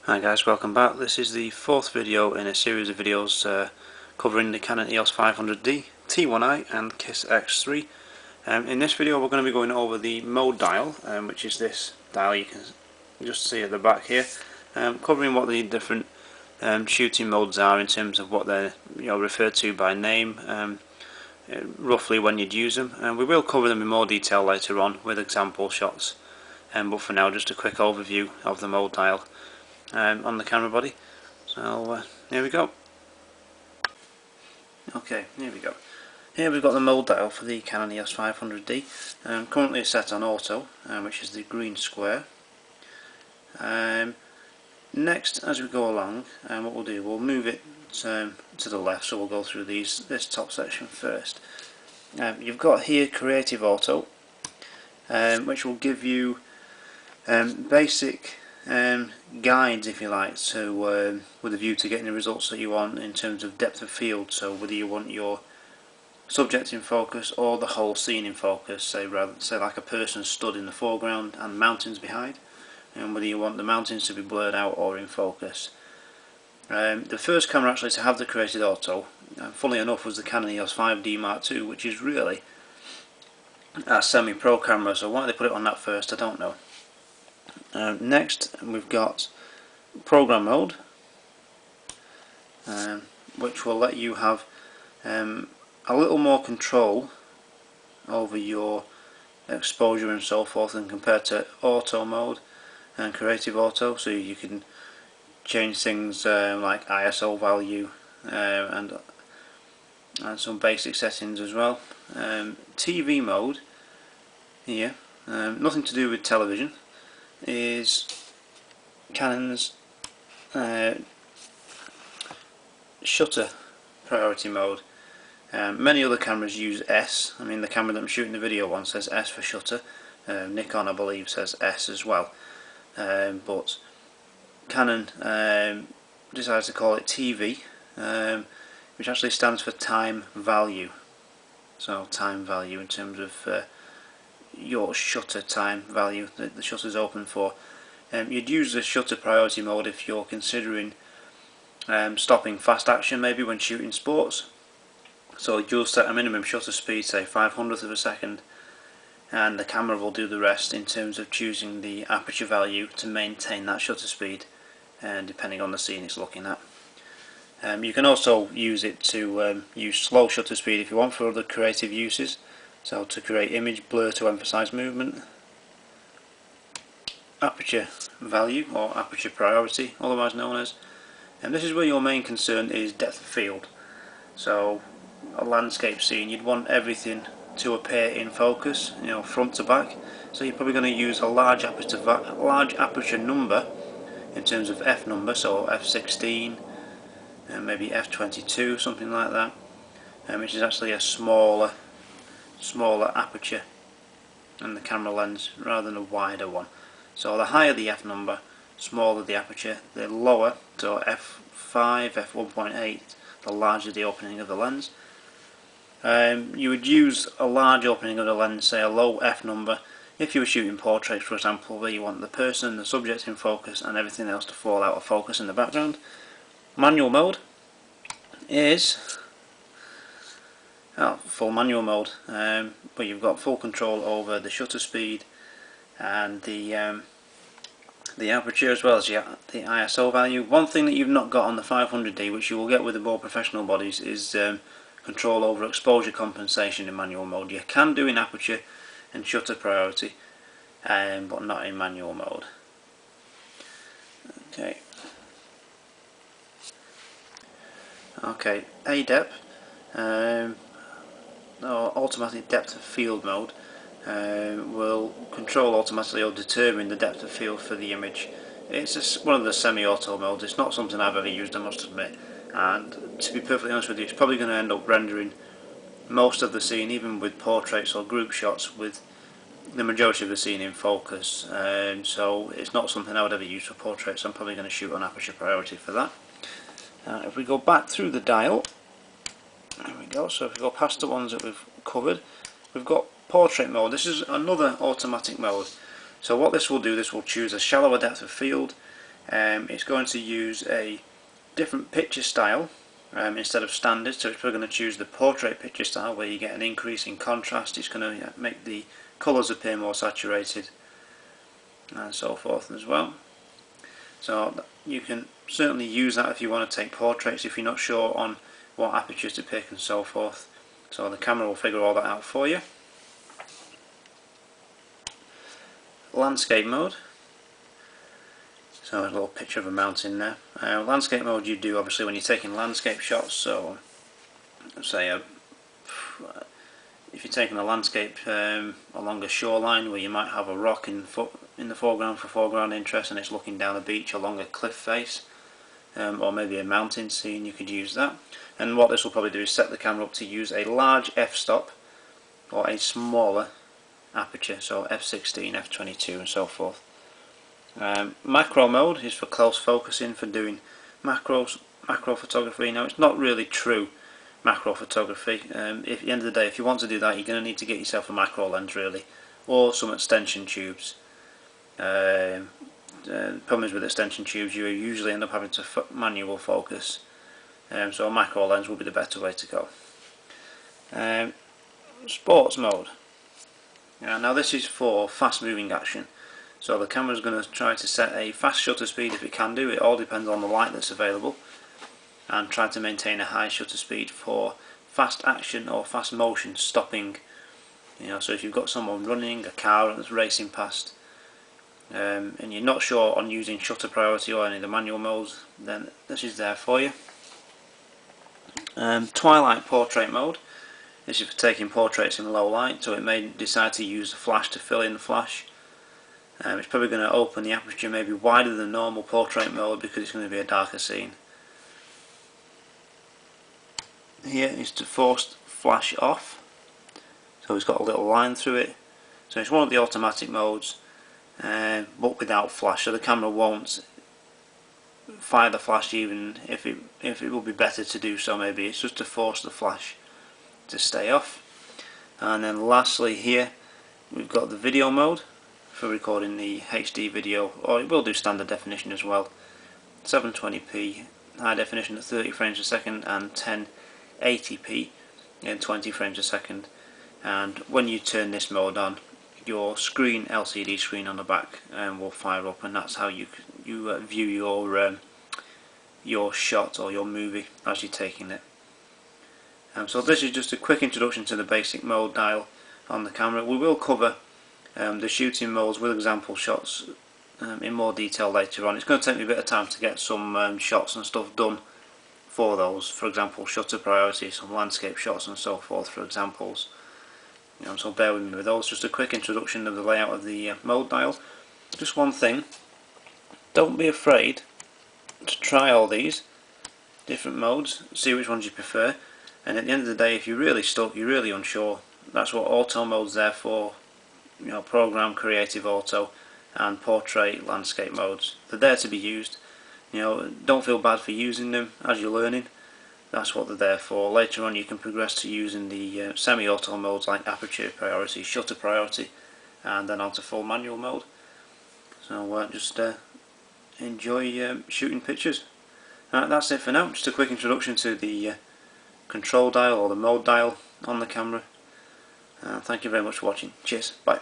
Hi guys, welcome back. This is the fourth video in a series of videos covering the Canon EOS 500D, T1i and KissX3. In this video we're going to be going over the mode dial, which is this dial you can just see at the back here, covering what the different shooting modes are in terms of what they're referred to by name, roughly when you'd use them, and we will cover them in more detail later on with example shots, but for now just a quick overview of the mode dial on the camera body. So here we go. Okay, here we go. Here we've got the mode dial for the Canon EOS 500D. Currently it's set on auto, which is the green square. Next, as we go along, what we'll do, we'll move it to the left, so we'll go through this top section first. You've got here Creative Auto, which will give you basic guides, if you like, to with a view to getting the results that you want in terms of depth of field. So whether you want your subject in focus or the whole scene in focus, say like a person stood in the foreground and mountains behind, and whether you want the mountains to be blurred out or in focus. The first camera actually to have the Creative Auto, funnily enough, was the Canon EOS 5D Mark II, which is really a semi-pro camera, so why they put it on that first I don't know. Next we've got program mode, which will let you have a little more control over your exposure and so forth than compared to auto mode and Creative Auto. So you can change things like ISO value and some basic settings as well. TV mode here, nothing to do with television, is Canon's shutter priority mode. Many other cameras use S. I mean, the camera that I'm shooting the video on says S for shutter. Nikon, I believe, says S as well. But Canon decides to call it TV, which actually stands for time value. So time value in terms of your shutter time value that the shutter's open for. You'd use the shutter priority mode if you're considering stopping fast action, maybe when shooting sports. So you'll set a minimum shutter speed, say 500th of a second, and the camera will do the rest in terms of choosing the aperture value to maintain that shutter speed, depending on the scene it's looking at. You can also use it to use slow shutter speed if you want for other creative uses. So to create image blur to emphasize movement. Aperture value, or aperture priority, otherwise known as. And this is where your main concern is depth of field. So a landscape scene, you'd want everything to appear in focus, front to back. So you're probably going to use a large aperture number in terms of f number, so f16 and maybe f22, something like that, which is actually a smaller aperture in the camera lens rather than a wider one. So the higher the f number, smaller the aperture, the lower, so f5, f1.8, the larger the opening of the lens. You would use a large opening of the lens, say a low f number, if you were shooting portraits, for example, where you want the person, the subject in focus and everything else to fall out of focus in the background. Manual mode is full manual mode, where you've got full control over the shutter speed and the aperture, as well as the ISO value. One thing that you've not got on the 500D, which you will get with the more professional bodies, is control over exposure compensation in manual mode. You can do in aperture and shutter priority, but not in manual mode. Okay, ADEP, or automatic depth of field mode, will control automatically or determine the depth of field for the image. It's one of the semi-auto modes. It's not something I've ever used, I must admit, and to be perfectly honest with you, it's probably going to end up rendering most of the scene, even with portraits or group shots, with the majority of the scene in focus. So it's not something I would ever use for portraits. I'm probably going to shoot on aperture priority for that. If we go back through the dial, there we go. So if we go past the ones that we've covered, we've got portrait mode. This is another automatic mode. So what this will do, this will choose a shallower depth of field, It's going to use a different picture style instead of standard, so it's probably going to choose the portrait picture style where you get an increase in contrast. It's going to make the colours appear more saturated and so forth as well. So you can certainly use that if you want to take portraits if you're not sure on what apertures to pick and so forth. So the camera will figure all that out for you. Landscape mode. So a little picture of a mountain there. Landscape mode you do obviously when you're taking landscape shots. So say if you're taking a landscape along a shoreline where you might have a rock in the foreground for foreground interest and it's looking down a beach along a cliff face, or maybe a mountain scene, you could use that. And what this will probably do is set the camera up to use a large f-stop or a smaller aperture, so f16, f22 and so forth. Macro mode is for close focusing, for doing macro photography. Now it's not really true macro photography. At the end of the day, if you want to do that, you're going to need to get yourself a macro lens really, or some extension tubes. The problem is with extension tubes, you usually end up having to manual focus, so a macro lens will be the better way to go. Sports mode. Now this is for fast moving action, so the camera is going to try to set a fast shutter speed if it can do. It all depends on the light that's available, and try to maintain a high shutter speed for fast action or fast motion stopping. So if you've got someone running, a car that's racing past, and you're not sure on using shutter priority or any of the manual modes, then this is there for you. Twilight portrait mode. This is for taking portraits in low light, so it may decide to use the flash to fill in the flash. It's probably going to open the aperture maybe wider than normal portrait mode because it's going to be a darker scene. Here is to force flash off, so it's got a little line through it. So it's one of the automatic modes, but without flash, so the camera won't fire the flash even if it would be better to do so. Maybe it's just to force the flash to stay off. And then lastly here we've got the video mode for recording the HD video, or it will do standard definition as well. 720p high definition at 30 frames a second and 1080p in 20 frames a second. And when you turn this mode on, your screen, LCD screen on the back, will fire up, and that's how you view your shot or your movie as you're taking it. So this is just a quick introduction to the basic mode dial on the camera. We will cover the shooting modes with example shots in more detail later on. It's going to take me a bit of time to get some shots and stuff done for those. For example, shutter priority, some landscape shots and so forth for examples. So bear with me with those. Just a quick introduction of the layout of the mode dial. Just one thing, don't be afraid to try all these different modes, see which ones you prefer. And at the end of the day, if you're really stuck, you're really unsure, that's what auto mode's there for. Program, creative auto and portrait, landscape modes. They're there to be used. Don't feel bad for using them as you're learning. That's what they're there for. Later on you can progress to using the semi-auto modes like aperture priority, shutter priority, and then onto full manual mode. So just enjoy shooting pictures. That's it for now. Just a quick introduction to the control dial or the mode dial on the camera. Thank you very much for watching. Cheers. Bye.